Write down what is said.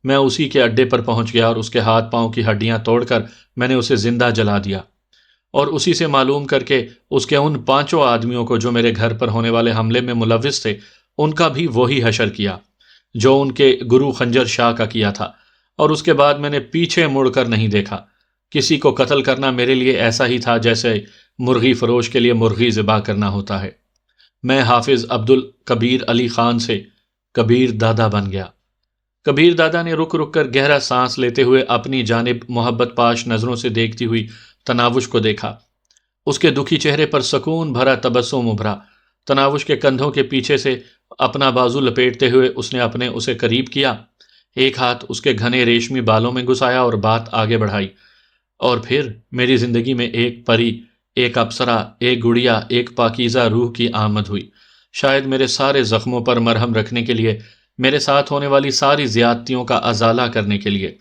میں اسی کے اڈے پر پہنچ گیا اور اس کے ہاتھ پاؤں کی ہڈیاں توڑ کر میں نے اسے زندہ جلا دیا، اور اسی سے معلوم کر کے اس کے ان 5 آدمیوں کو جو میرے گھر پر ہونے والے حملے میں ملوث تھے، ان کا بھی وہی حشر کیا جو ان کے گرو خنجر شاہ کا کیا تھا، اور اس کے بعد میں نے پیچھے مڑ کر نہیں دیکھا۔ کسی کو قتل کرنا میرے لیے ایسا ہی تھا جیسے مرغی فروش کے لیے مرغی ذبح کرنا ہوتا ہے۔ میں حافظ عبد الکبیر علی خان سے کبیر دادا بن گیا۔ کبیر دادا نے رک رک کر گہرا سانس لیتے ہوئے اپنی جانب محبت پاش نظروں سے دیکھتی ہوئی تناوش کو دیکھا۔ اس کے دکھی چہرے پر سکون بھرا تبسم ابھرا۔ تناوش کے کندھوں کے پیچھے سے اپنا بازو لپیٹتے ہوئے اس نے اسے قریب کیا، ایک ہاتھ اس کے گھنے ریشمی بالوں میں گھسایا اور بات آگے بڑھائی۔ اور پھر میری زندگی میں ایک پری، ایک اپسرا، ایک گڑیا، ایک پاکیزہ روح کی آمد ہوئی، شاید میرے سارے زخموں پر مرہم رکھنے کے لیے، میرے ساتھ ہونے والی ساری زیادتیوں کا ازالہ کرنے کے لیے۔